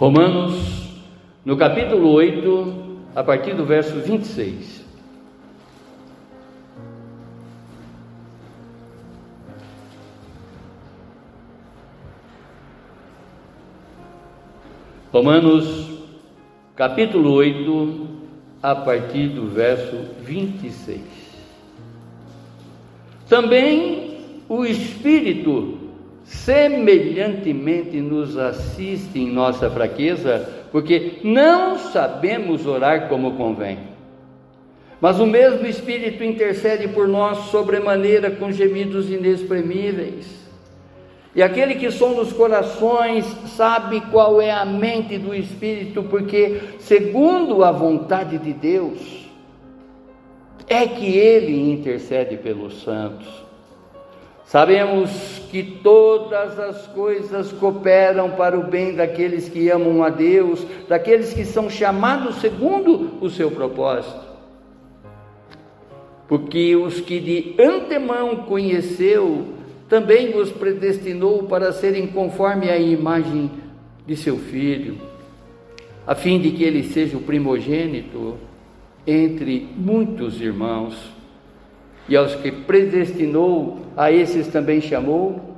Romanos, no capítulo 8, a partir do verso 26. Romanos, capítulo 8, a partir do verso 26. Também o Espírito semelhantemente nos assiste em nossa fraqueza, porque não sabemos orar como convém. Mas o mesmo Espírito intercede por nós sobremaneira com gemidos inexprimíveis. E aquele que sonda os corações sabe qual é a mente do Espírito, porque segundo a vontade de Deus é que Ele intercede pelos santos. Sabemos que todas as coisas cooperam para o bem daqueles que amam a Deus, daqueles que são chamados segundo o seu propósito. Porque os que de antemão conheceu, também os predestinou para serem conforme a imagem de seu Filho, a fim de que ele seja o primogênito entre muitos irmãos. E aos que predestinou, a esses também chamou,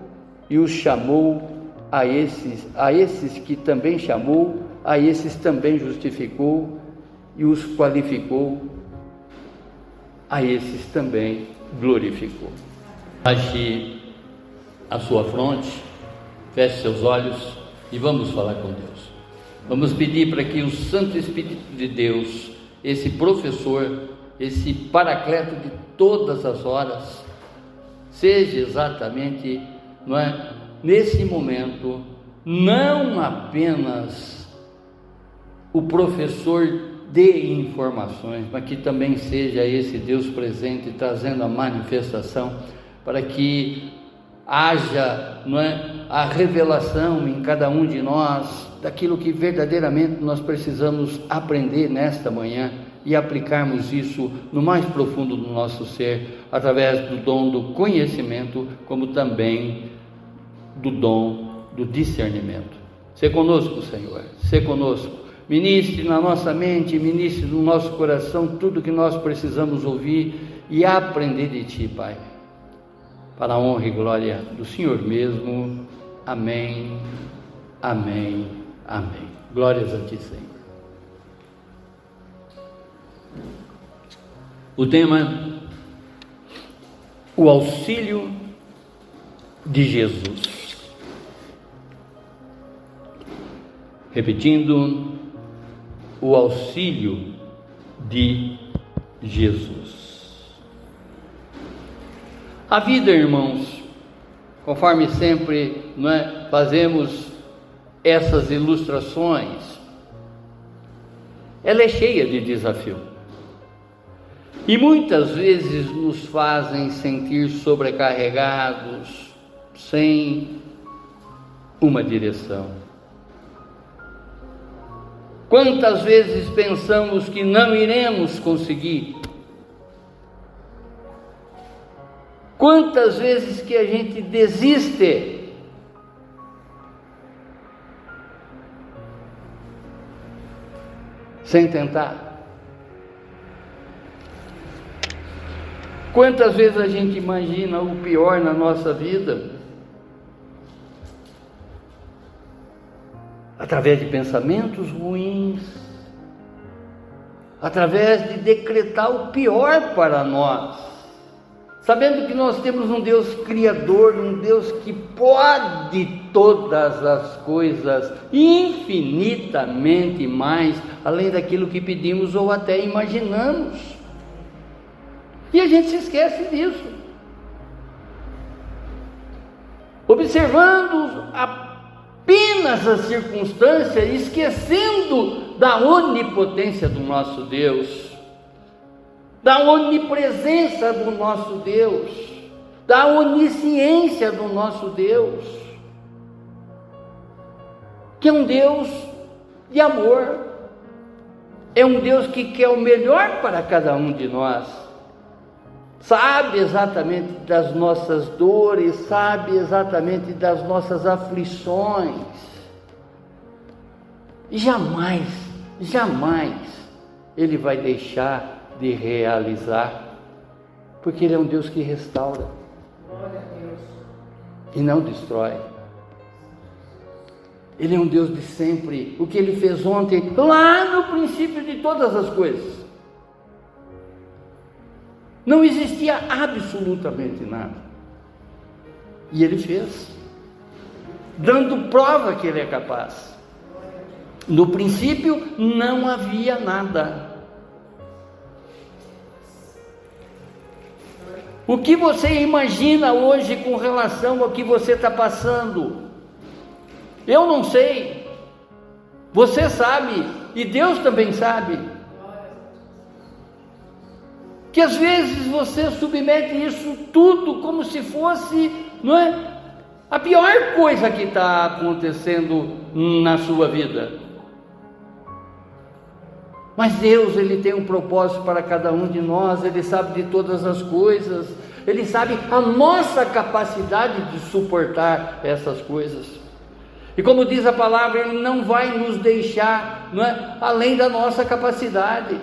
e os chamou a esses que também chamou, a esses também justificou, e os qualificou, a esses também glorificou. Baixe a sua fronte, feche seus olhos e vamos falar com Deus. Vamos pedir para que o Santo Espírito de Deus, esse professor, esse paracleto de todas as horas, seja exatamente, nesse momento, não apenas o professor de informações, mas que também seja esse Deus presente, trazendo a manifestação, para que haja a revelação em cada um de nós, daquilo que verdadeiramente nós precisamos aprender nesta manhã, e aplicarmos isso no mais profundo do nosso ser, através do dom do conhecimento, como também do dom do discernimento. Sê conosco, Senhor, sê conosco, ministre na nossa mente, ministre no nosso coração tudo que nós precisamos ouvir e aprender de Ti, Pai, para a honra e glória do Senhor mesmo. Amém, amém, amém. Glórias a Ti, Senhor. O tema: o auxílio de Jesus. Repetindo, o auxílio de Jesus. A vida, irmãos, conforme sempre fazemos essas ilustrações, ela é cheia de desafio. E muitas vezes nos fazem sentir sobrecarregados, sem uma direção. Quantas vezes pensamos que não iremos conseguir? Quantas vezes que a gente desiste? Sem tentar? Quantas vezes a gente imagina o pior na nossa vida, através de pensamentos ruins, através de decretar o pior para nós, sabendo que nós temos um Deus criador, um Deus que pode todas as coisas, infinitamente mais, além daquilo que pedimos ou até imaginamos. E a gente se esquece disso, observando apenas a circunstância, esquecendo da onipotência do nosso Deus, da onipresença do nosso Deus, da onisciência do nosso Deus, que é um Deus de amor, é um Deus que quer o melhor para cada um de nós. Sabe exatamente das nossas dores, sabe exatamente das nossas aflições. jamais Ele vai deixar de realizar, porque Ele é um Deus que restaura e não destrói. Ele é um Deus de sempre. O que Ele fez ontem, lá no princípio de todas as coisas, não existia absolutamente nada, e Ele fez, dando prova que Ele é capaz. No princípio não havia nada. O que você imagina hoje com relação ao que você está passando? Eu não sei, você sabe, e Deus também sabe, que às vezes você submete isso tudo como se fosse, não é, a pior coisa que está acontecendo na sua vida. Mas Deus, Ele tem um propósito para cada um de nós, Ele sabe de todas as coisas, Ele sabe a nossa capacidade de suportar essas coisas. E como diz a palavra, Ele não vai nos deixar, não é, além da nossa capacidade.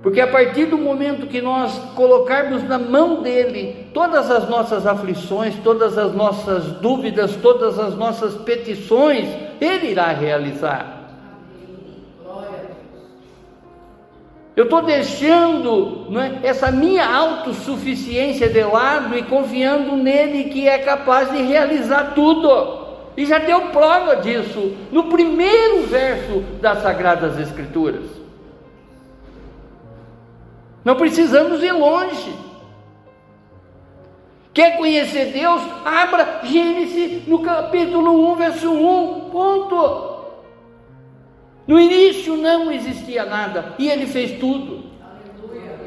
Porque a partir do momento que nós colocarmos na mão dEle todas as nossas aflições, todas as nossas dúvidas, todas as nossas petições, Ele irá realizar. Eu estou deixando, não é, essa minha autossuficiência de lado e confiando nele que é capaz de realizar tudo. E já deu prova disso no primeiro verso das Sagradas Escrituras. Não precisamos ir longe. Quer conhecer Deus? Abra Gênesis no capítulo 1, verso 1, ponto. No início não existia nada, e Ele fez tudo. Aleluia.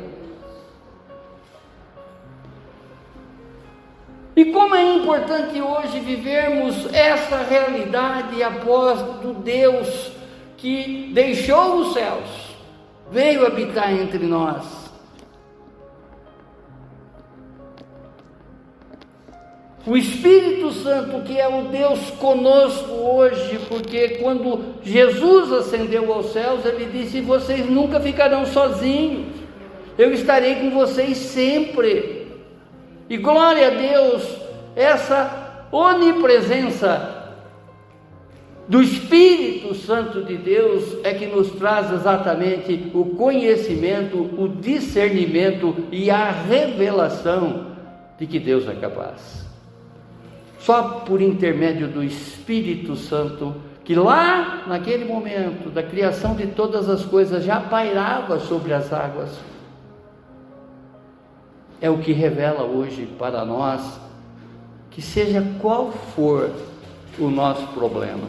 E como é importante hoje vivermos essa realidade após do Deus que deixou os céus, veio habitar entre nós. O Espírito Santo, que é o Deus conosco hoje, porque quando Jesus ascendeu aos céus, Ele disse: vocês nunca ficarão sozinhos, eu estarei com vocês sempre. E glória a Deus, essa onipresença do Espírito Santo de Deus é que nos traz exatamente o conhecimento, o discernimento e a revelação de que Deus é capaz. Só por intermédio do Espírito Santo, que lá naquele momento da criação de todas as coisas já pairava sobre as águas, é o que revela hoje para nós que seja qual for o nosso problema,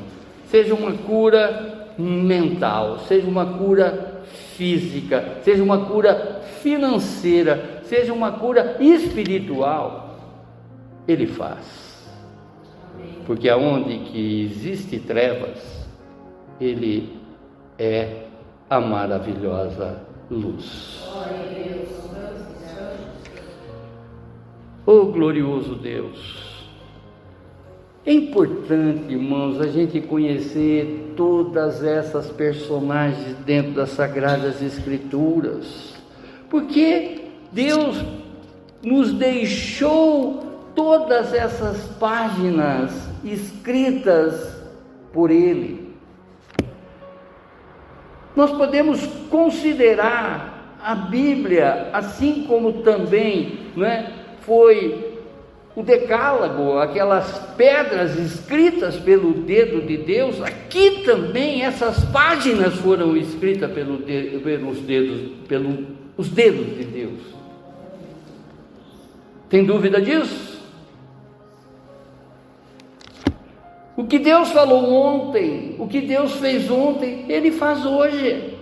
seja uma cura mental, seja uma cura física, seja uma cura financeira, seja uma cura espiritual, Ele faz. Porque aonde que existe trevas, Ele é a maravilhosa luz. Oh glorioso Deus! É importante, irmãos, a gente conhecer todas essas personagens dentro das Sagradas Escrituras, porque Deus nos deixou todas essas páginas escritas por Ele. Nós podemos considerar a Bíblia, assim como também, não é, foi o Decálogo, aquelas pedras escritas pelo dedo de Deus. Aqui também essas páginas foram escritas pelos dedos de Deus. Tem dúvida disso? O que Deus falou ontem, o que Deus fez ontem, Ele faz hoje.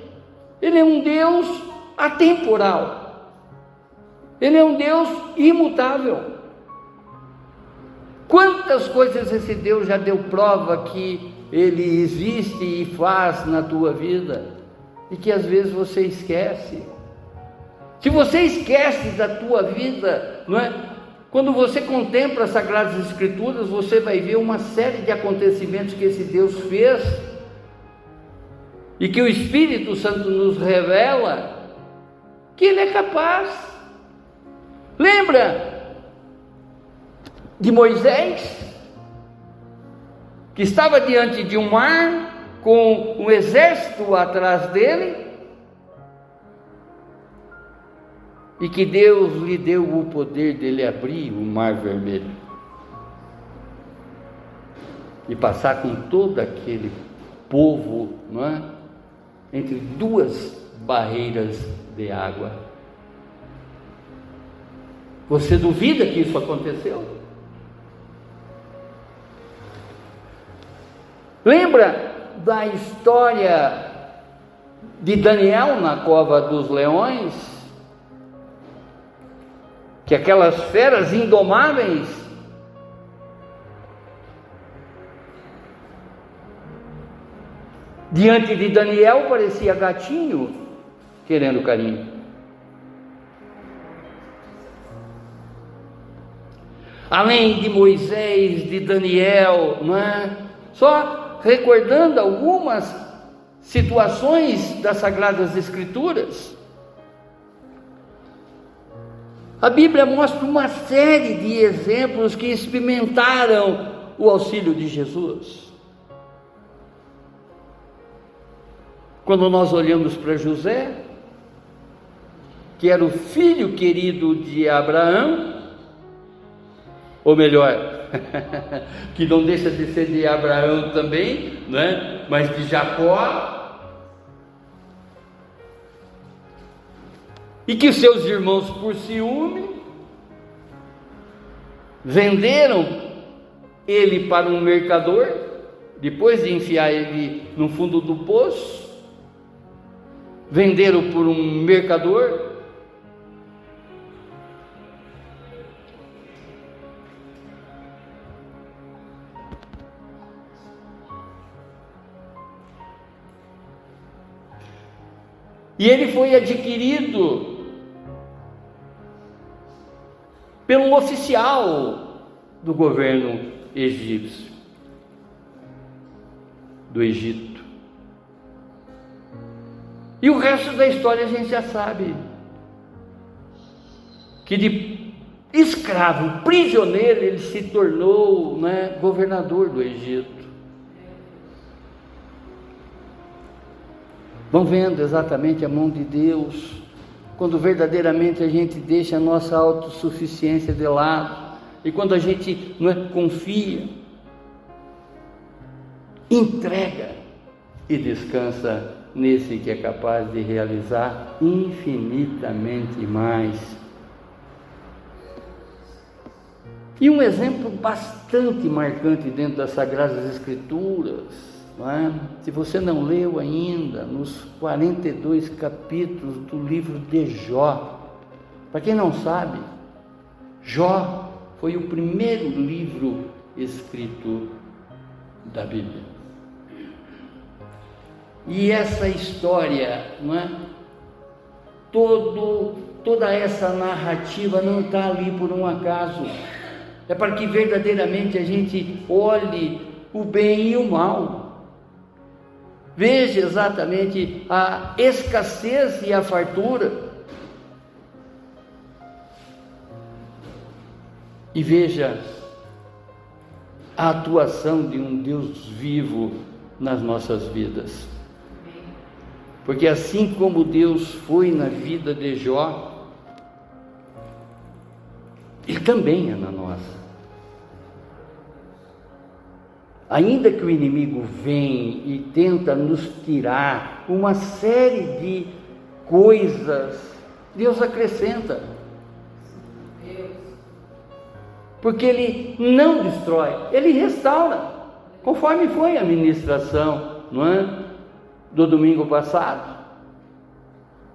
Ele é um Deus atemporal. Ele é um Deus imutável. Quantas coisas esse Deus já deu prova que Ele existe e faz na tua vida, e que às vezes você esquece. Se você esquece da tua vida, não é? Quando você contempla as Sagradas Escrituras, você vai ver uma série de acontecimentos que esse Deus fez, e que o Espírito Santo nos revela que Ele é capaz. Lembra de Moisés, que estava diante de um mar com um exército atrás dele, e que Deus lhe deu o poder dele abrir o mar vermelho e passar com todo aquele povo, não é? Entre duas barreiras de água. Você duvida que isso aconteceu? Lembra da história de Daniel na cova dos leões? Que aquelas feras indomáveis diante de Daniel parecia gatinho querendo carinho. Além de Moisés, de Daniel, não é? Só recordando algumas situações das Sagradas Escrituras, a Bíblia mostra uma série de exemplos que experimentaram o auxílio de Jesus. Quando nós olhamos para José, que era o filho querido de Abraão, ou melhor, que não deixa de ser de Abraão também, né? Mas de Jacó, e que seus irmãos, por ciúme, venderam ele para um mercador, depois de enfiar ele no fundo do poço, venderam por um mercador. E ele foi adquirido pelo oficial do governo egípcio, do Egito. E o resto da história a gente já sabe, que de escravo, prisioneiro, ele se tornou, né, governador do Egito. Vão vendo exatamente a mão de Deus, quando verdadeiramente a gente deixa a nossa autossuficiência de lado, e quando a gente não confia, entrega e descansa nesse que é capaz de realizar infinitamente mais. E um exemplo bastante marcante dentro das Sagradas Escrituras, não é? Se você não leu ainda, nos 42 capítulos do livro de Jó, para quem não sabe, Jó foi o primeiro livro escrito da Bíblia. E essa história, não é? Toda essa narrativa não está ali por um acaso. É para que verdadeiramente a gente olhe o bem e o mal. Veja exatamente a escassez e a fartura. E veja a atuação de um Deus vivo nas nossas vidas. Porque assim como Deus foi na vida de Jó, Ele também é na nossa. Ainda que o inimigo vem e tenta nos tirar uma série de coisas, Deus acrescenta. Porque Ele não destrói, Ele restaura, conforme foi a ministração, não é? Do domingo passado,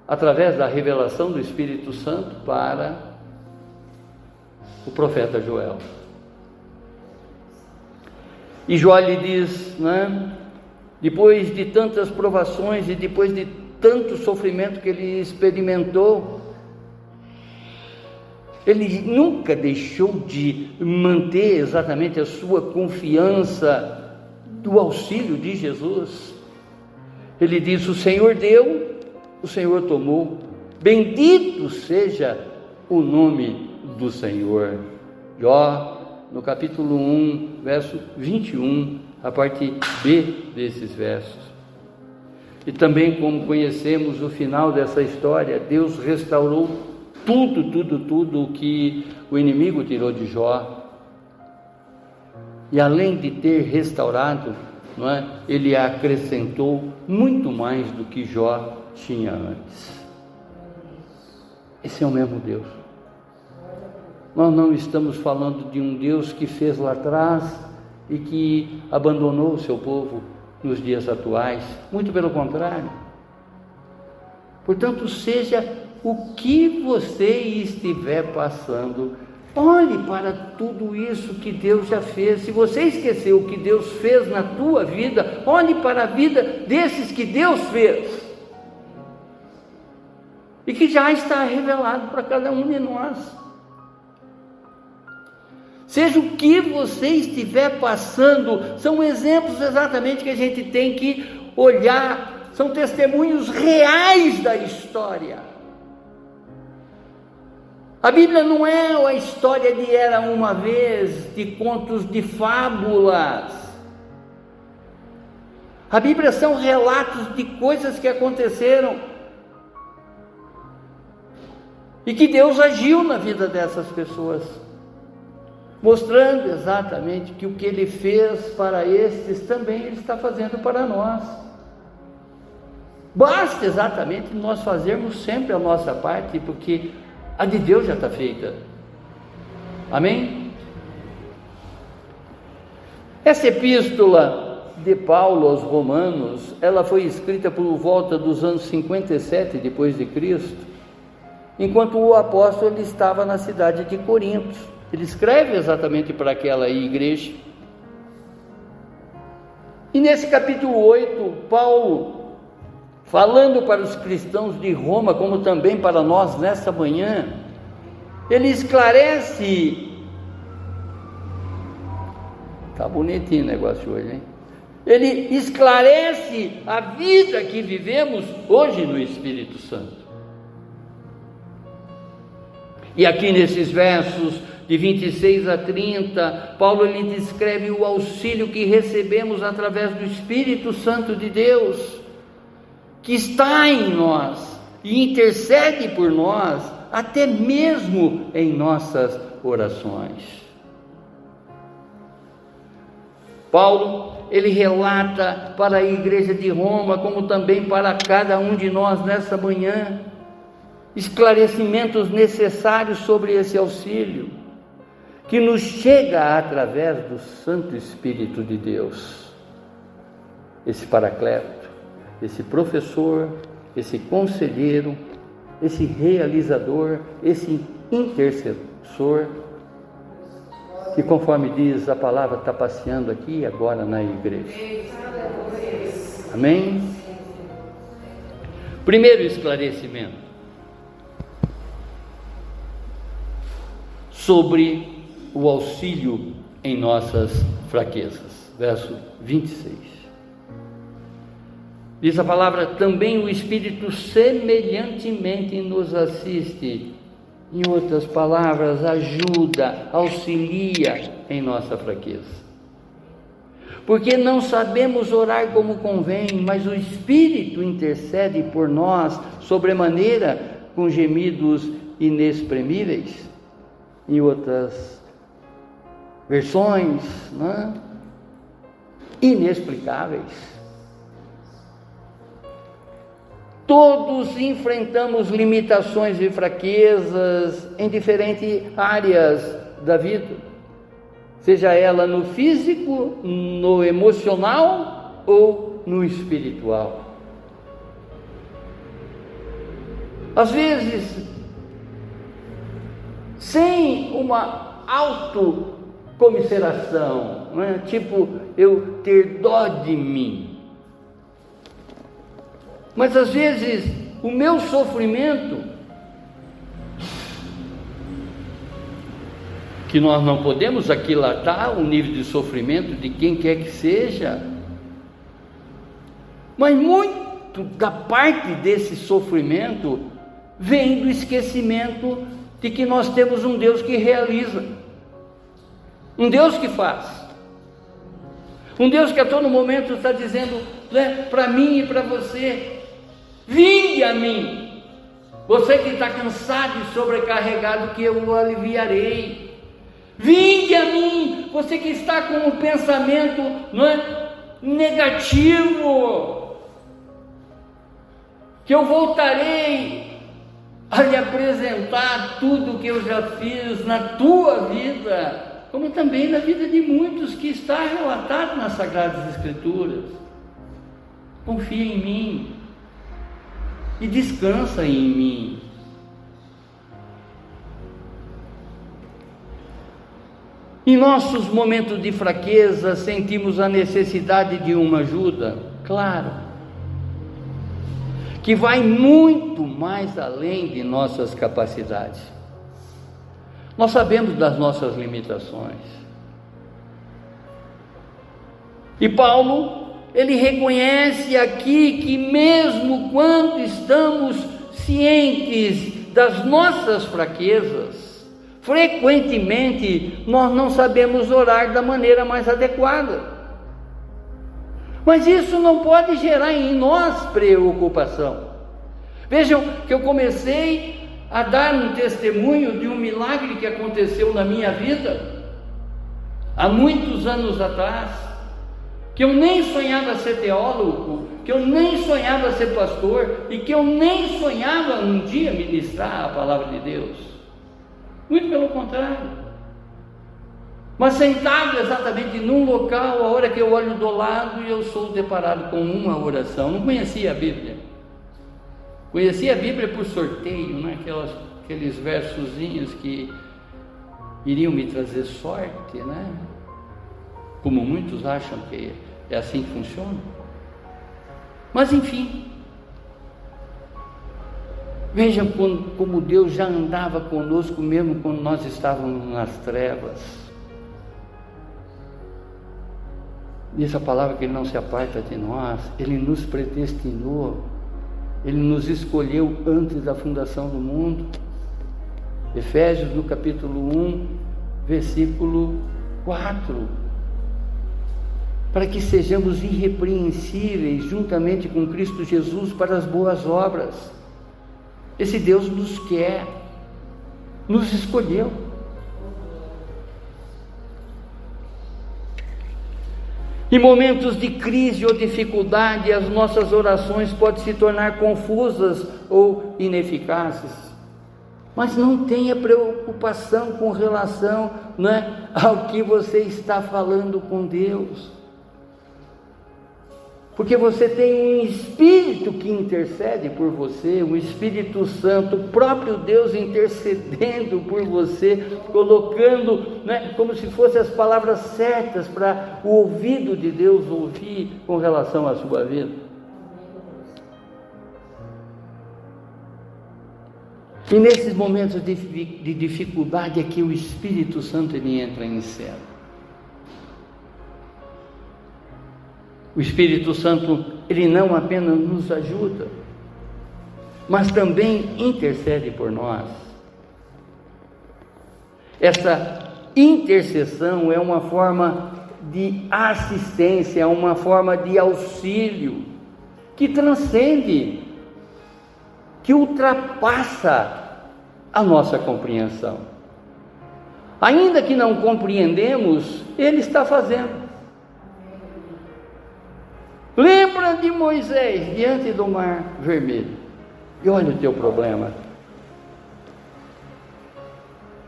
através da revelação do Espírito Santo para o profeta Joel. E Jó lhe diz, né, depois de tantas provações e depois de tanto sofrimento que ele experimentou, ele nunca deixou de manter exatamente a sua confiança do auxílio de Jesus. Ele diz: o Senhor deu, o Senhor tomou, bendito seja o nome do Senhor. Jó, no capítulo 1, verso 21, a parte B desses versos. E também, como conhecemos o final dessa história, Deus restaurou tudo o que o inimigo tirou de Jó. E além de ter restaurado, não é, ele acrescentou muito mais do que Jó tinha antes. Esse é o mesmo Deus. Nós não estamos falando de um Deus que fez lá atrás e que abandonou o seu povo nos dias atuais. Muito pelo contrário. Portanto, seja o que você estiver passando, olhe para tudo isso que Deus já fez. Se você esqueceu o que Deus fez na tua vida, olhe para a vida desses que Deus fez e que já está revelado para cada um de nós. Seja o que você estiver passando, são exemplos exatamente que a gente tem que olhar, são testemunhos reais da história. A Bíblia não é a história de Era Uma Vez, de contos de fábulas. A Bíblia são relatos de coisas que aconteceram e que Deus agiu na vida dessas pessoas, mostrando exatamente que o que Ele fez para estes, também Ele está fazendo para nós. Basta exatamente nós fazermos sempre a nossa parte, porque a de Deus já está feita. Amém? Essa epístola de Paulo aos Romanos, ela foi escrita por volta dos anos 57 depois de Cristo, enquanto o apóstolo ele estava na cidade de Corinto. Ele escreve exatamente para aquela igreja. E nesse capítulo 8, Paulo, falando para os cristãos de Roma, como também para nós nessa manhã, ele esclarece. Está bonitinho o negócio hoje, hein? Ele esclarece a vida que vivemos hoje no Espírito Santo. E aqui nesses versos de 26 a 30, Paulo ele descreve o auxílio que recebemos através do Espírito Santo de Deus, que está em nós e intercede por nós, até mesmo em nossas orações. Paulo, ele relata para a igreja de Roma, como também para cada um de nós nessa manhã, esclarecimentos necessários sobre esse auxílio, que nos chega através do Santo Espírito de Deus, esse paracleto, esse professor, esse conselheiro, esse realizador, esse intercessor, que conforme diz a palavra, está passeando aqui agora na igreja. Amém? Primeiro esclarecimento sobre o auxílio em nossas fraquezas. Verso 26. Diz a palavra: também o Espírito semelhantemente nos assiste. Em outras palavras, ajuda, auxilia em nossa fraqueza. Porque não sabemos orar como convém, mas o Espírito intercede por nós sobremaneira com gemidos inexprimíveis. Em outras versões, né? Inexplicáveis. Todos enfrentamos limitações e fraquezas em diferentes áreas da vida, seja ela no físico, no emocional ou no espiritual. Às vezes, sem uma autocomiseração, não é? Tipo, eu ter dó de mim. Mas às vezes o meu sofrimento, que nós não podemos aquilatar o nível de sofrimento de quem quer que seja, mas muito muito da parte desse sofrimento vem do esquecimento de que nós temos um Deus que realiza, um Deus que faz, um Deus que a todo momento está dizendo, né, para mim e para você: vinde a mim, você que está cansado e sobrecarregado, que eu o aliviarei. Vinde a mim, você que está com um pensamento, não é, negativo, que eu voltarei a lhe apresentar tudo o que eu já fiz na tua vida, como também na vida de muitos que está relatado nas Sagradas Escrituras. Confia em mim e descansa em mim. Em nossos momentos de fraqueza, sentimos a necessidade de uma ajuda, claro, que vai muito mais além de nossas capacidades. Nós sabemos das nossas limitações. E Paulo, ele reconhece aqui que mesmo quando estamos cientes das nossas fraquezas, frequentemente nós não sabemos orar da maneira mais adequada. Mas isso não pode gerar em nós preocupação. Vejam que eu comecei a dar um testemunho de um milagre que aconteceu na minha vida há muitos anos atrás, que eu nem sonhava ser teólogo, que eu nem sonhava ser pastor e que eu nem sonhava um dia ministrar a palavra de Deus. Muito pelo contrário. Mas sentado exatamente num local, a hora que eu olho do lado e eu sou deparado com uma oração. Não conhecia a Bíblia. Conhecia a Bíblia por sorteio, né? Aqueles versozinhos que iriam me trazer sorte, né? Como muitos acham que é assim que funciona. Mas enfim, vejam como Deus já andava conosco mesmo quando nós estávamos nas trevas. Diz a palavra que Ele não se aparta de nós, Ele nos predestinou, Ele nos escolheu antes da fundação do mundo. Efésios no capítulo 1, versículo 4. Para que sejamos irrepreensíveis juntamente com Cristo Jesus para as boas obras. Esse Deus nos quer, nos escolheu. Em momentos de crise ou dificuldade, as nossas orações podem se tornar confusas ou ineficazes. Mas não tenha preocupação com relação, né, ao que você está falando com Deus. Porque você tem um Espírito que intercede por você, um Espírito Santo, o próprio Deus intercedendo por você, colocando, né, como se fossem as palavras certas para o ouvido de Deus ouvir com relação à sua vida. E nesses momentos de dificuldade é que o Espírito Santo ele entra em cena. O Espírito Santo, ele não apenas nos ajuda, mas também intercede por nós. Essa intercessão é uma forma de assistência, é uma forma de auxílio, que transcende, que ultrapassa a nossa compreensão. Ainda que não compreendemos, Ele está fazendo. Lembra de Moisés diante do Mar Vermelho, e olha o teu problema.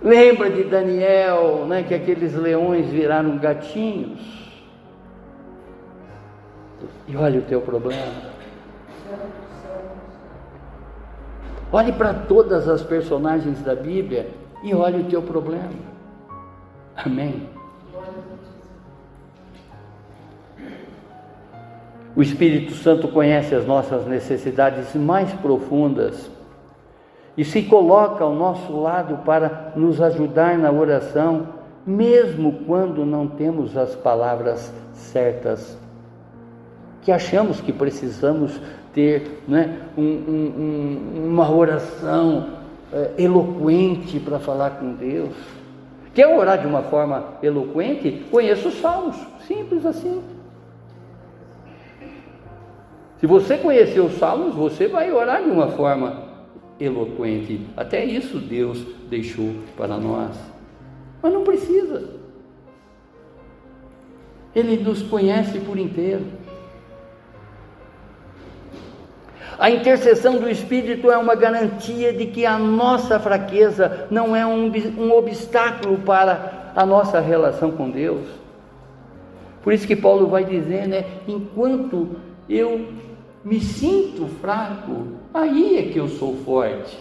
Lembra de Daniel, né, que aqueles leões viraram gatinhos, e olha o teu problema. Olhe para todas as personagens da Bíblia e olha o teu problema. Amém? O Espírito Santo conhece as nossas necessidades mais profundas e se coloca ao nosso lado para nos ajudar na oração, mesmo quando não temos as palavras certas que achamos que precisamos ter, né, uma oração eloquente para falar com Deus. Quer orar de uma forma eloquente? Conheça os salmos, simples assim. Se você conhecer os salmos, você vai orar de uma forma eloquente. Até isso Deus deixou para nós. Mas não precisa. Ele nos conhece por inteiro. A intercessão do Espírito é uma garantia de que a nossa fraqueza não é um obstáculo para a nossa relação com Deus. Por isso que Paulo vai dizer, né? Enquanto eu me sinto fraco, aí é que eu sou forte.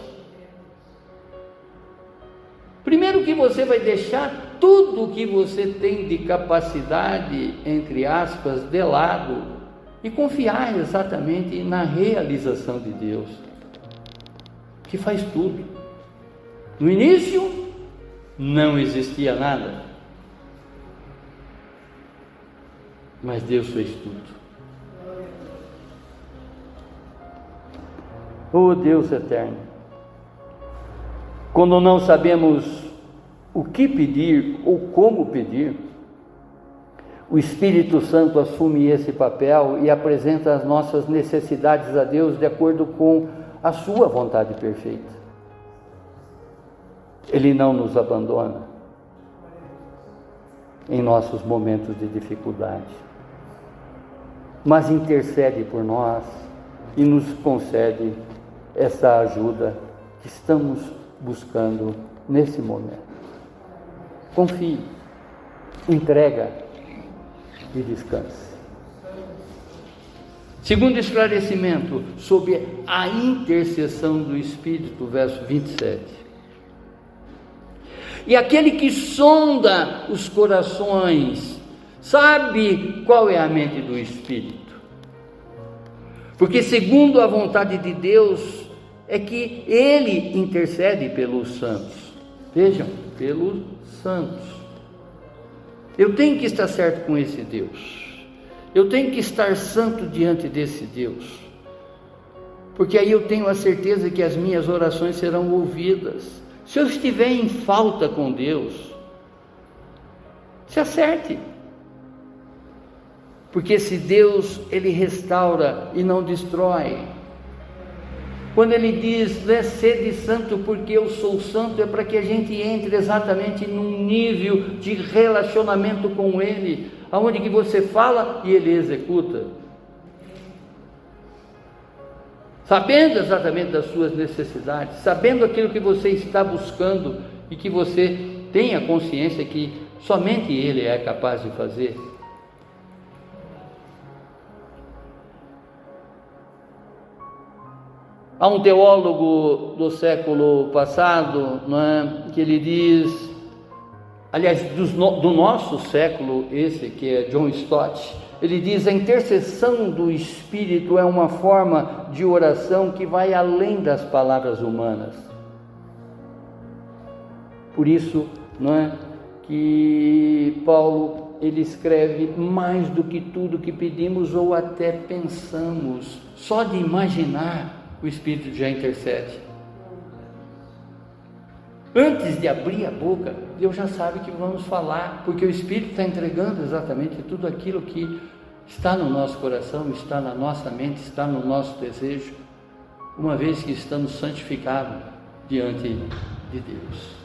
Primeiro que você vai deixar tudo o que você tem de capacidade, entre aspas, de lado, e confiar exatamente na realização de Deus, que faz tudo. No início, não existia nada, mas Deus fez tudo. Oh Deus eterno, quando não sabemos o que pedir ou como pedir, o Espírito Santo assume esse papel e apresenta as nossas necessidades a Deus de acordo com a sua vontade perfeita. Ele não nos abandona em nossos momentos de dificuldade, mas intercede por nós e nos concede essa ajuda que estamos buscando nesse momento. Confie, entrega e descanse. Segundo esclarecimento sobre a intercessão do Espírito, verso 27. E aquele que sonda os corações sabe qual é a mente do Espírito, porque segundo a vontade de Deus é que Ele intercede pelos santos. Vejam, pelos santos. Eu tenho que estar certo com esse Deus. Eu tenho que estar santo diante desse Deus. Porque aí eu tenho a certeza que as minhas orações serão ouvidas. Se eu estiver em falta com Deus, se acerte. Porque esse Deus, Ele restaura e não destrói. Quando Ele diz, né, sede santo porque eu sou santo, é para que a gente entre exatamente num nível de relacionamento com Ele, aonde que você fala e Ele executa. Sabendo exatamente das suas necessidades, sabendo aquilo que você está buscando e que você tenha consciência que somente Ele é capaz de fazer. Há um teólogo do século passado, que ele diz, aliás, do nosso século, esse que é John Stott, ele diz: a intercessão do Espírito é uma forma de oração que vai além das palavras humanas. Por isso, que Paulo, ele escreve: mais do que tudo que pedimos ou até pensamos, só de imaginar, o Espírito já intercede. Antes de abrir a boca, Deus já sabe que vamos falar, porque o Espírito está entregando exatamente tudo aquilo que está no nosso coração, está na nossa mente, está no nosso desejo, uma vez que estamos santificados diante de Deus.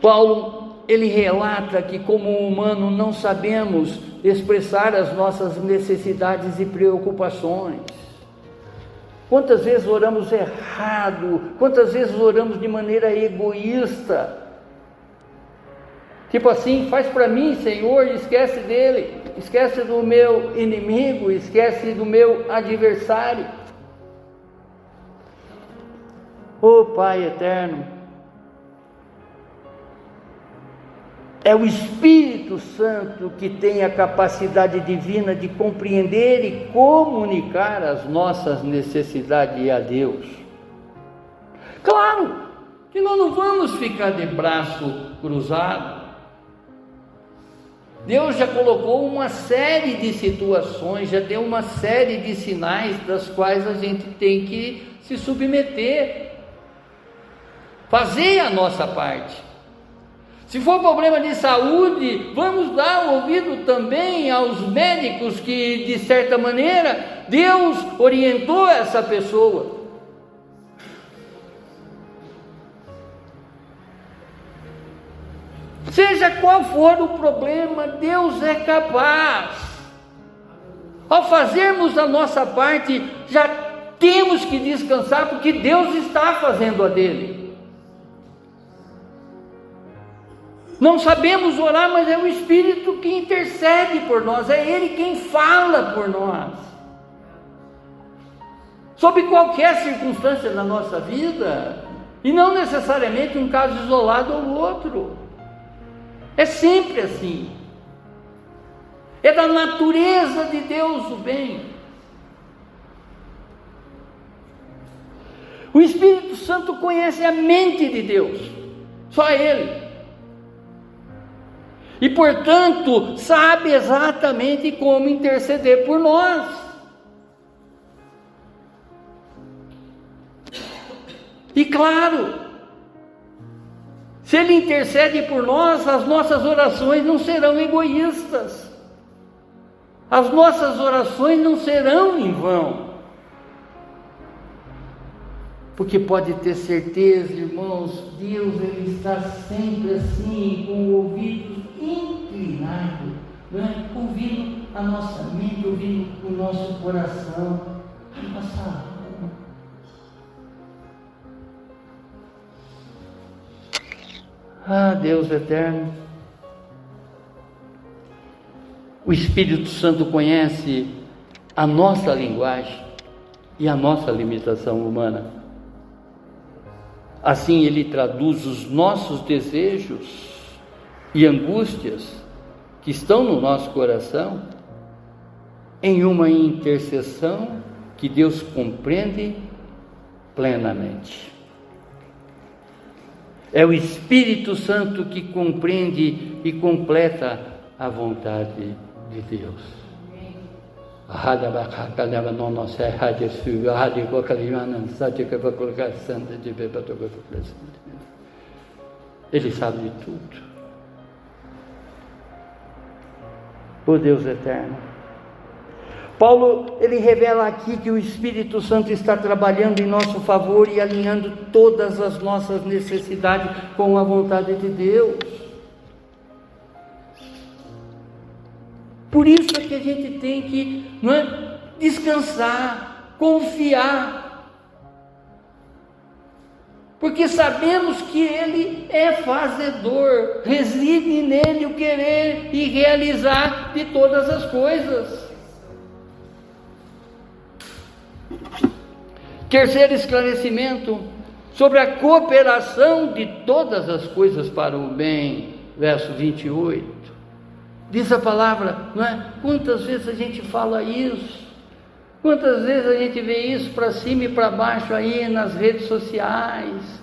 Paulo, ele relata que como humano não sabemos expressar as nossas necessidades e preocupações. Quantas vezes oramos errado, quantas vezes oramos de maneira egoísta, tipo assim: faz para mim, Senhor, e esquece dele, esquece do meu inimigo, esquece do meu adversário. Oh Pai eterno, é o Espírito Santo que tem a capacidade divina de compreender e comunicar as nossas necessidades a Deus. Claro que nós não vamos ficar de braço cruzado. Deus já colocou uma série de situações, já deu uma série de sinais das quais a gente tem que se submeter, fazer a nossa parte. Se for problema de saúde, vamos dar ouvido também aos médicos que, de certa maneira, Deus orientou essa pessoa. Seja qual for o problema, Deus é capaz. Ao fazermos a nossa parte, já temos que descansar, porque Deus está fazendo a dele. Não sabemos orar, mas é o Espírito que intercede por nós, é Ele quem fala por nós. Sobre qualquer circunstância da nossa vida, e não necessariamente um caso isolado ou outro. É sempre assim. É da natureza de Deus o bem. O Espírito Santo conhece a mente de Deus, só Ele. E, portanto, sabe exatamente como interceder por nós. E claro, se Ele intercede por nós, as nossas orações não serão egoístas. As nossas orações não serão em vão. Porque pode ter certeza, irmãos, Deus Ele está sempre assim, com o ouvido inclinado, né? Ouvindo a nossa mente, ouvindo o nosso coração, a nossa alma. Ah, Deus eterno, o Espírito Santo conhece a nossa linguagem e a nossa limitação humana. Assim Ele traduz os nossos desejos e angústias que estão no nosso coração em uma intercessão que Deus compreende plenamente. É o Espírito Santo que compreende e completa a vontade de Deus. Ele sabe de tudo. Oh Deus eterno. Paulo, ele revela aqui que o Espírito Santo está trabalhando em nosso favor e alinhando todas as nossas necessidades com a vontade de Deus. Por isso é que a gente tem que, descansar, confiar, porque sabemos que Ele é fazedor, reside nele o querer e realizar de todas as coisas. Terceiro esclarecimento, sobre a cooperação de todas as coisas para o bem, verso 28, diz a palavra, quantas vezes a gente fala isso, quantas vezes a gente vê isso para cima e para baixo aí nas redes sociais,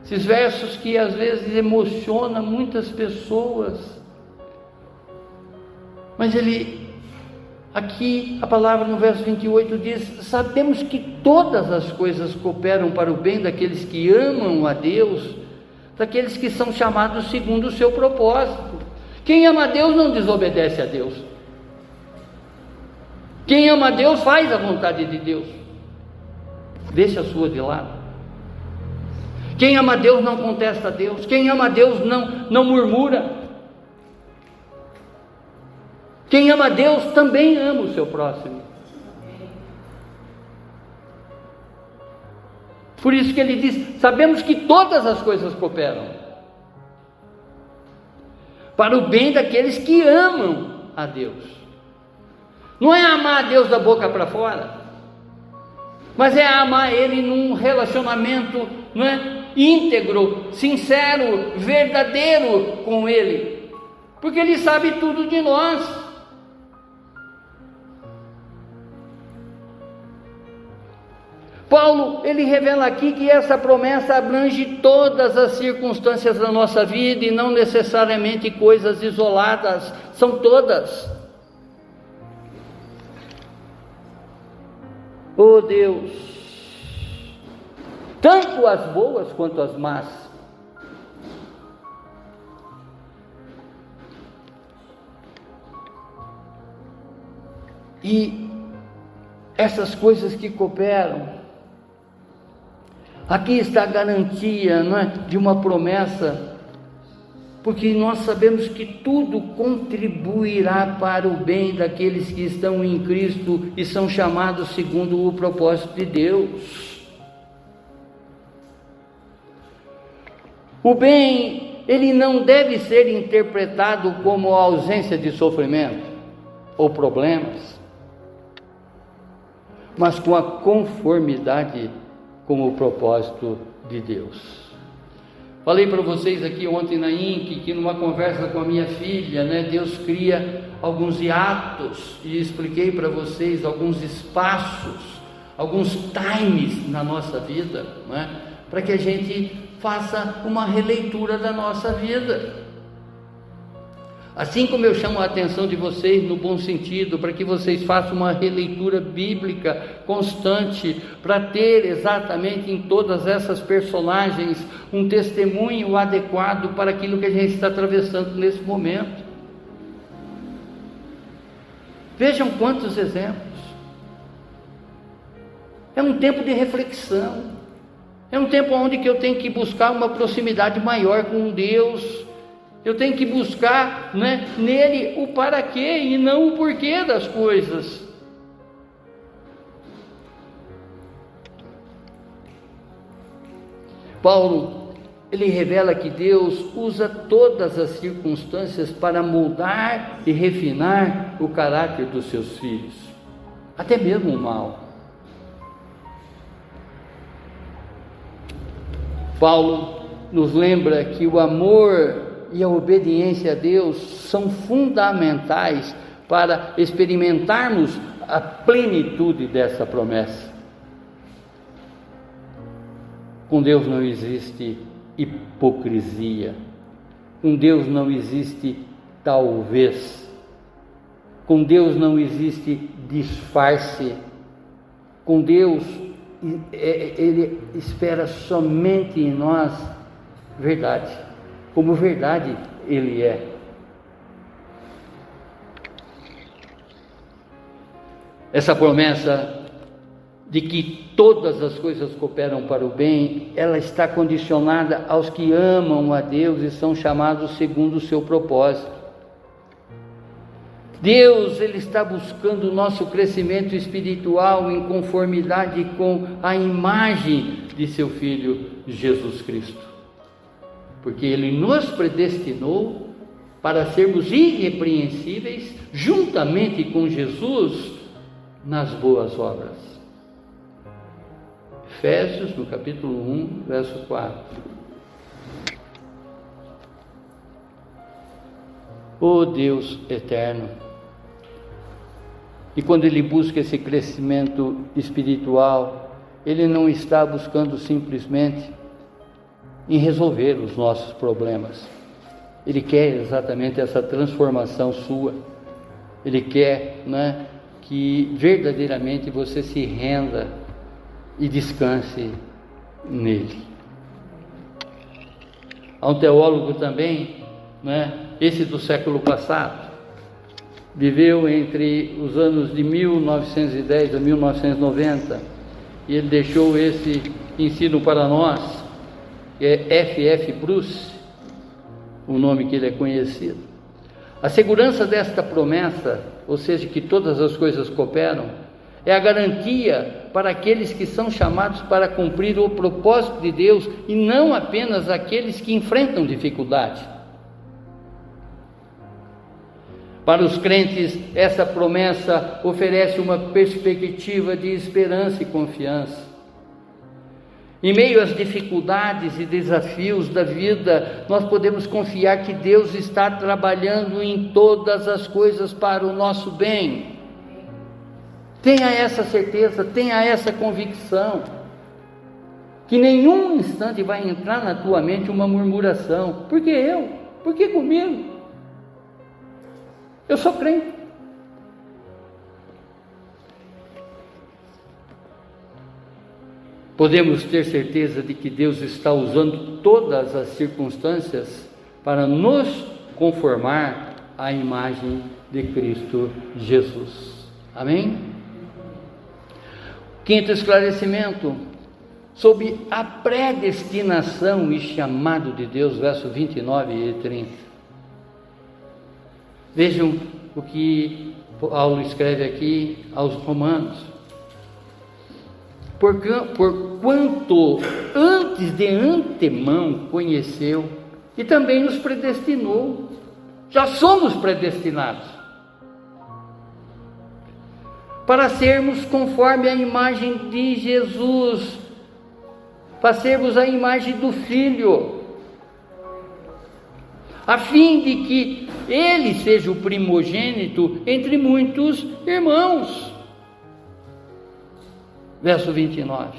esses versos que às vezes emocionam muitas pessoas, mas aqui a palavra no verso 28 diz: sabemos que todas as coisas cooperam para o bem daqueles que amam a Deus, daqueles que são chamados segundo o seu propósito. Quem ama a Deus não desobedece a Deus. Quem ama a Deus faz a vontade de Deus, deixa a sua de lado. Quem ama a Deus não contesta a Deus. Quem ama a Deus não murmura. Quem ama a Deus também ama o seu próximo. Por isso que ele diz: sabemos que todas as coisas cooperam para o bem daqueles que amam a Deus. Não é amar a Deus da boca para fora, mas é amar Ele num relacionamento, íntegro, sincero, verdadeiro com Ele, porque Ele sabe tudo de nós. Paulo, ele revela aqui que essa promessa abrange todas as circunstâncias da nossa vida e não necessariamente coisas isoladas, são todas. Oh Deus, tanto as boas quanto as más. E essas coisas que cooperam, aqui está a garantia, não é, de uma promessa, porque nós sabemos que tudo contribuirá para o bem daqueles que estão em Cristo e são chamados segundo o propósito de Deus. O bem, ele não deve ser interpretado como a ausência de sofrimento ou problemas, mas com a conformidade com o propósito de Deus. Falei para vocês aqui ontem na INC, que numa conversa com a minha filha, Deus cria alguns hiatos, e expliquei para vocês alguns espaços, alguns times na nossa vida, para que a gente faça uma releitura da nossa vida. Assim como eu chamo a atenção de vocês no bom sentido, para que vocês façam uma releitura bíblica constante, para ter exatamente em todas essas personagens um testemunho adequado para aquilo que a gente está atravessando nesse momento. Vejam quantos exemplos. É um tempo de reflexão, é um tempo onde que eu tenho que buscar uma proximidade maior com Deus. Eu tenho que buscar, nele o para quê e não o porquê das coisas. Paulo, ele revela que Deus usa todas as circunstâncias para moldar e refinar o caráter dos seus filhos, até mesmo o mal. Paulo nos lembra que o amor e a obediência a Deus são fundamentais para experimentarmos a plenitude dessa promessa. Com Deus não existe hipocrisia, com Deus não existe talvez, com Deus não existe disfarce, com Deus Ele espera somente em nós verdade, como verdade Ele é. Essa promessa de que todas as coisas cooperam para o bem, ela está condicionada aos que amam a Deus e são chamados segundo o seu propósito. Deus, Ele está buscando o nosso crescimento espiritual em conformidade com a imagem de seu Filho Jesus Cristo, porque Ele nos predestinou para sermos irrepreensíveis juntamente com Jesus nas boas obras. Efésios, no capítulo 1, verso 4. Oh Deus eterno! E quando Ele busca esse crescimento espiritual, Ele não está buscando simplesmente em resolver os nossos problemas. Ele quer exatamente essa transformação sua. Ele quer, que verdadeiramente você se renda e descanse nele. Há um teólogo também, esse do século passado, viveu entre os anos de 1910 a 1990, e ele deixou esse ensino para nós, que é F.F. Bruce, o nome que ele é conhecido. A segurança desta promessa, ou seja, que todas as coisas cooperam, é a garantia para aqueles que são chamados para cumprir o propósito de Deus, e não apenas aqueles que enfrentam dificuldade. Para os crentes, essa promessa oferece uma perspectiva de esperança e confiança. Em meio às dificuldades e desafios da vida, nós podemos confiar que Deus está trabalhando em todas as coisas para o nosso bem. Tenha essa certeza, tenha essa convicção. que nenhum instante vai entrar na tua mente uma murmuração. Por que eu? Por que comigo? Eu sou crente. Podemos ter certeza de que Deus está usando todas as circunstâncias para nos conformar à imagem de Cristo Jesus. Amém? Quinto esclarecimento, sobre a predestinação e chamado de Deus, verso 29 e 30. Vejam o que Paulo escreve aqui aos Romanos. Porquanto antes de antemão conheceu e também nos predestinou. Já somos predestinados para sermos conforme a imagem de Jesus, para sermos a imagem do Filho, a fim de que Ele seja o primogênito entre muitos irmãos. Verso 29.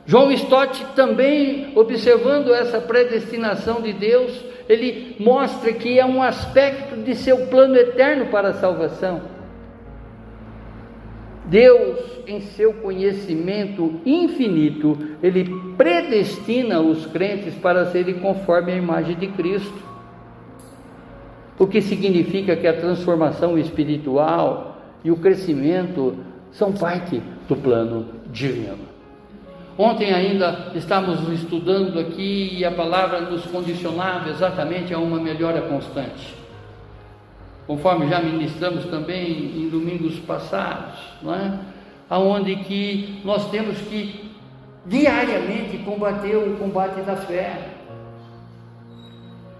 John Stott também, observando essa predestinação de Deus, ele mostra que é um aspecto de seu plano eterno para a salvação. Deus, em seu conhecimento infinito, Ele predestina os crentes para serem conforme a imagem de Cristo. O que significa que a transformação espiritual e o crescimento são parte do plano divino. Ontem ainda estávamos estudando aqui e a palavra nos condicionava exatamente a uma melhora constante. Conforme já ministramos também em domingos passados, não é? Aonde que nós temos que diariamente combater o combate da fé.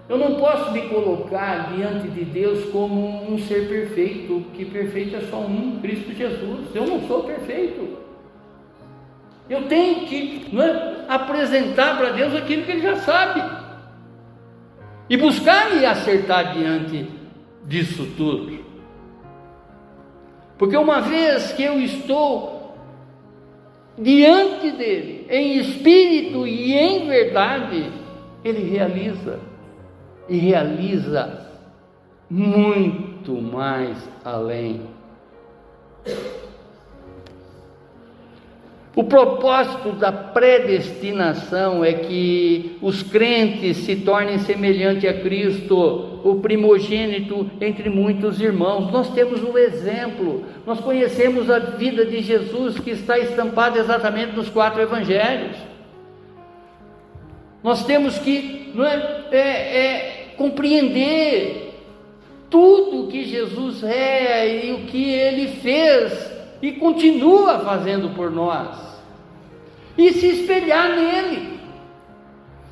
Eu não posso me colocar diante de Deus como um ser perfeito, que perfeito é só um, Cristo Jesus. Eu não sou perfeito. Eu tenho que, não é, apresentar para Deus aquilo que Ele já sabe e buscar me acertar diante disso tudo. Porque uma vez que eu estou diante dEle, em espírito e em verdade, Ele realiza. E realiza muito mais além. O propósito da predestinação é que os crentes se tornem semelhantes a Cristo, o primogênito entre muitos irmãos. Nós temos um exemplo, nós conhecemos a vida de Jesus, que está estampada exatamente nos 4 evangelhos. Nós temos que compreender tudo o que Jesus é e o que Ele fez e continua fazendo por nós, e se espelhar nele,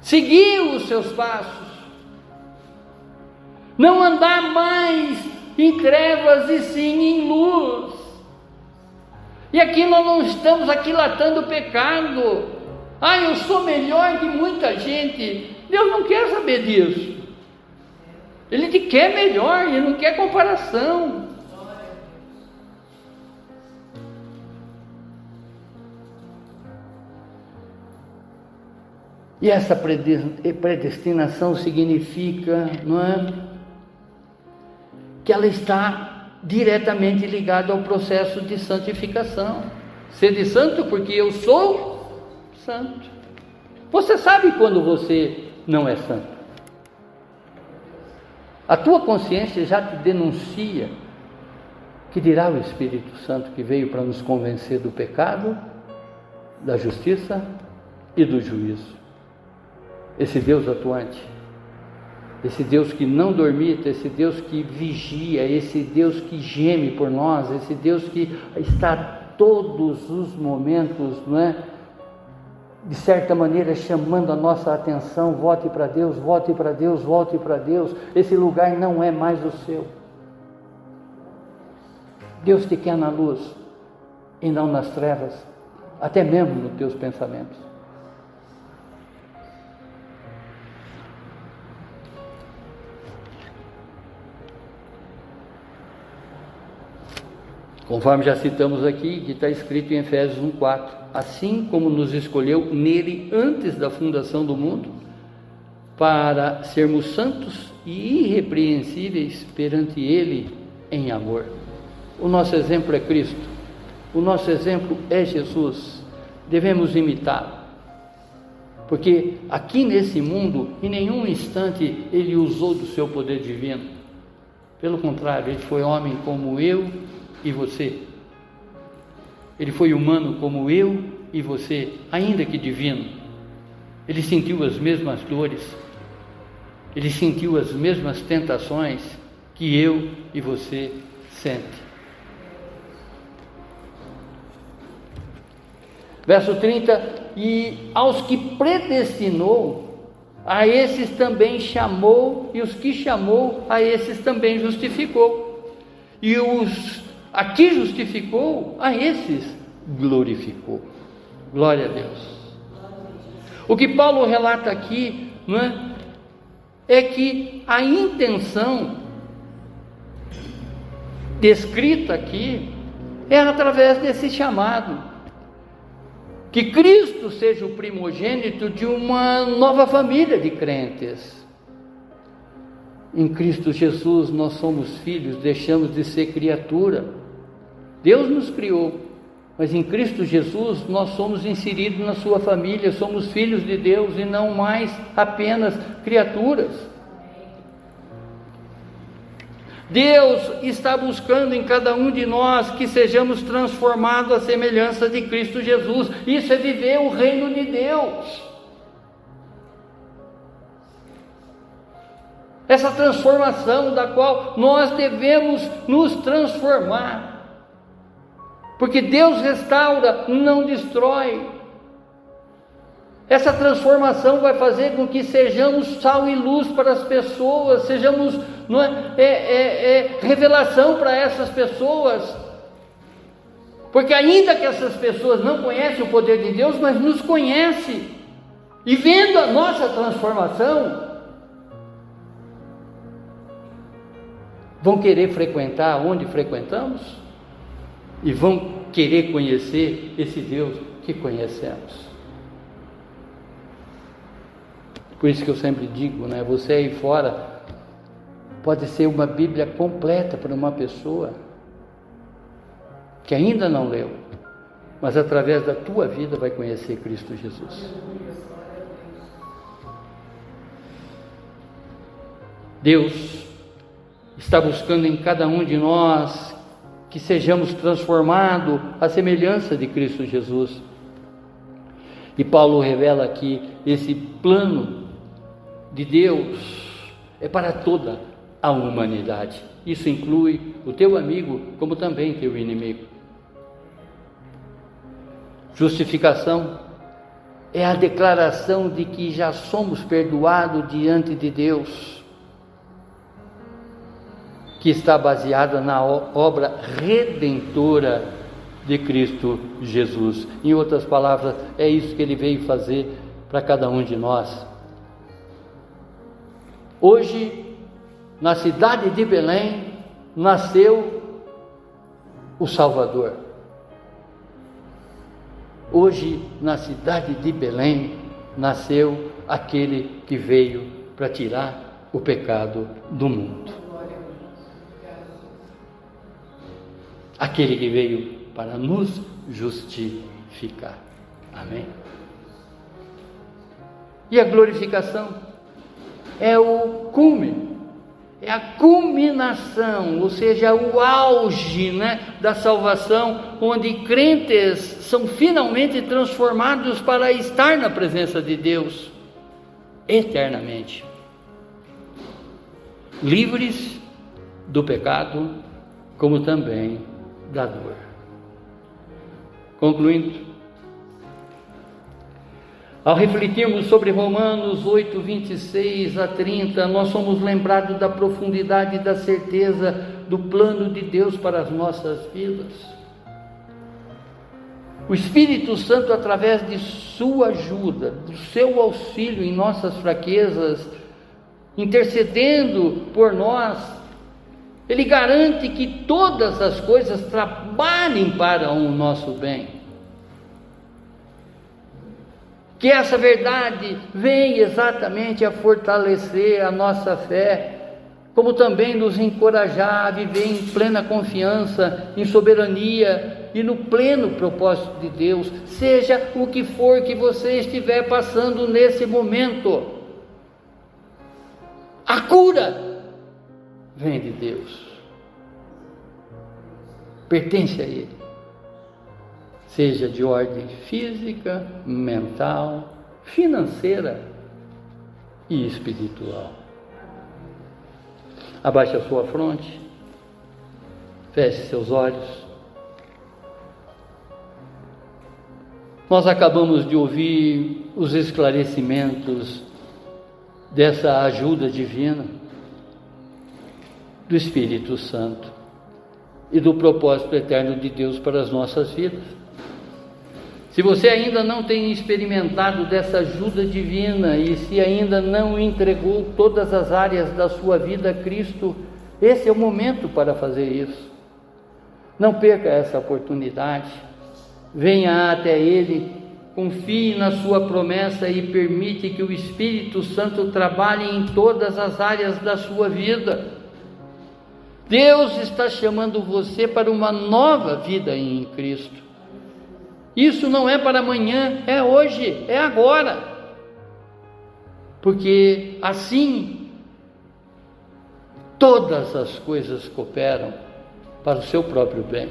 seguir os seus passos, não andar mais em trevas e sim em luz. E aqui nós não estamos aquilatando o pecado. Eu sou melhor que muita gente. Deus não quer saber disso. Ele te quer melhor, Ele não quer comparação. E essa predestinação significa, não é, que ela está diretamente ligada ao processo de santificação. Sede santo porque eu sou santo. Você sabe quando você não é santo? A tua consciência já te denuncia, que dirá o Espírito Santo que veio para nos convencer do pecado, da justiça e do juízo. Esse Deus atuante, esse Deus que não dormita, esse Deus que vigia, esse Deus que geme por nós, esse Deus que está todos os momentos, não é? De certa maneira chamando a nossa atenção: volte para Deus, volte para Deus, volte para Deus. Esse lugar não é mais o seu. Deus te quer na luz e não nas trevas, até mesmo nos teus pensamentos. Conforme já citamos aqui, que está escrito em Efésios 1,4: assim como nos escolheu nele antes da fundação do mundo, para sermos santos e irrepreensíveis perante ele em amor. O nosso exemplo é Cristo, o nosso exemplo é Jesus, devemos imitá-lo, porque aqui nesse mundo, em nenhum instante ele usou do seu poder divino, pelo contrário, ele foi homem como eu e você, ele foi humano como eu e você, ainda que divino. Ele sentiu as mesmas dores, ele sentiu as mesmas tentações que eu e você sentem. Verso 30: e aos que predestinou, a esses também chamou, e os que chamou, a esses também justificou, e os a que justificou, a esses glorificou. Glória a Deus. O que Paulo relata aqui, não é que a intenção descrita aqui é através desse chamado, que Cristo seja o primogênito de uma nova família de crentes. Em Cristo Jesus nós somos filhos, deixamos de ser criatura. Deus nos criou, mas em Cristo Jesus nós somos inseridos na sua família, somos filhos de Deus e não mais apenas criaturas. Deus está buscando em cada um de nós que sejamos transformados à semelhança de Cristo Jesus. Isso é viver o reino de Deus. Essa transformação da qual nós devemos nos transformar. Porque Deus restaura, não destrói. Essa transformação vai fazer com que sejamos sal e luz para as pessoas, sejamos revelação para essas pessoas. Porque ainda que essas pessoas não conhecem o poder de Deus, mas nos conhecem. E vendo a nossa transformação, vão querer frequentar onde frequentamos e vão querer conhecer esse Deus que conhecemos. Por isso que eu sempre digo, você aí fora pode ser uma Bíblia completa para uma pessoa que ainda não leu, mas através da tua vida vai conhecer Cristo Jesus. Deus está buscando em cada um de nós que sejamos transformados à semelhança de Cristo Jesus. E Paulo revela aqui esse plano de Deus é para toda a humanidade. Isso inclui o teu amigo como também teu inimigo. Justificação é a declaração de que já somos perdoados diante de Deus, que está baseada na obra redentora de Cristo Jesus. Em outras palavras, é isso que ele veio fazer para cada um de nós. Hoje, na cidade de Belém, nasceu o Salvador. Hoje, na cidade de Belém, nasceu aquele que veio para tirar o pecado do mundo. Aquele que veio para nos justificar. Amém? E a glorificação é o cume, é a culminação, ou seja, o auge, da salvação, onde crentes são finalmente transformados para estar na presença de Deus eternamente, livres do pecado, como também da dor. Concluindo, ao refletirmos sobre Romanos 8, 26 a 30, nós somos lembrados da profundidade e da certeza do plano de Deus para as nossas vidas. O Espírito Santo, através de sua ajuda, do seu auxílio em nossas fraquezas, intercedendo por nós, Ele garante que todas as coisas trabalhem para o nosso bem. Que essa verdade vem exatamente a fortalecer a nossa fé, como também nos encorajar a viver em plena confiança, em soberania e no pleno propósito de Deus, seja o que for que você estiver passando nesse momento. A cura vem de Deus, pertence a Ele, seja de ordem física, mental, financeira e espiritual. Abaixe a sua fronte, feche seus olhos. Nós acabamos de ouvir os esclarecimentos dessa ajuda divina do Espírito Santo e do propósito eterno de Deus para as nossas vidas. Se você ainda não tem experimentado dessa ajuda divina e se ainda não entregou todas as áreas da sua vida a Cristo, esse é o momento para fazer isso. Não perca essa oportunidade. Venha até Ele, confie na sua promessa e permite que o Espírito Santo trabalhe em todas as áreas da sua vida. Deus está chamando você para uma nova vida em Cristo. Isso não é para amanhã, é hoje, é agora. Porque assim, todas as coisas cooperam para o seu próprio bem.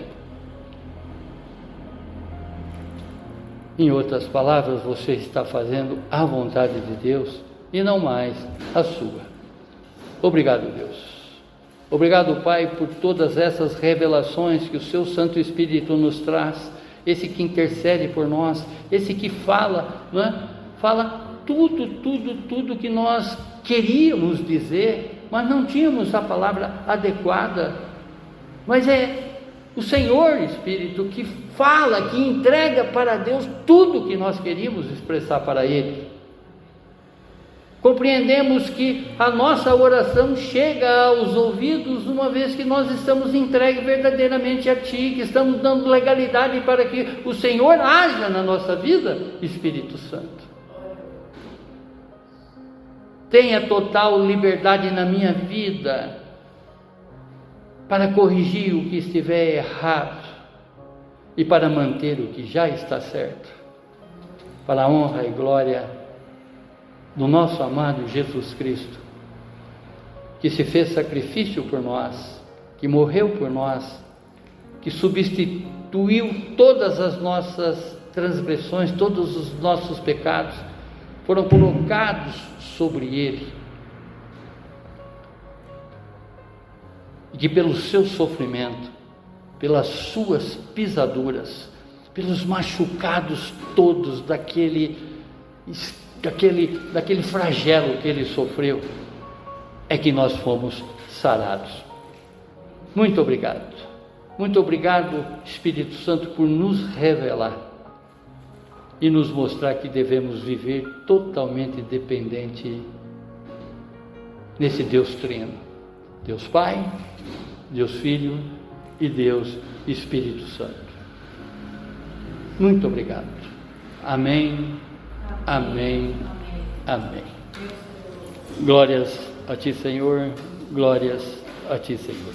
Em outras palavras, você está fazendo a vontade de Deus e não mais a sua. Obrigado, Deus. Obrigado, Pai, por todas essas revelações que o Seu Santo Espírito nos traz, esse que intercede por nós, esse que fala, não é? Fala tudo que nós queríamos dizer, mas não tínhamos a palavra adequada. Mas é o Senhor Espírito que fala, que entrega para Deus tudo que nós queríamos expressar para Ele. Compreendemos que a nossa oração chega aos ouvidos uma vez que nós estamos entregues verdadeiramente a Ti, que estamos dando legalidade para que o Senhor haja na nossa vida, Espírito Santo. Tenha total liberdade na minha vida para corrigir o que estiver errado e para manter o que já está certo, para a honra e glória do nosso amado Jesus Cristo, que se fez sacrifício por nós, que morreu por nós, que substituiu todas as nossas transgressões, todos os nossos pecados, foram colocados sobre Ele, e que pelo seu sofrimento, pelas suas pisaduras, pelos machucados todos daquele flagelo que Ele sofreu, é que nós fomos sarados. Muito obrigado, Espírito Santo, por nos revelar e nos mostrar que devemos viver totalmente dependente nesse Deus Trino, Deus Pai, Deus Filho e Deus Espírito Santo. Muito obrigado. Amém. Amém. Amém. Glórias a Ti, Senhor. Glórias a Ti, Senhor.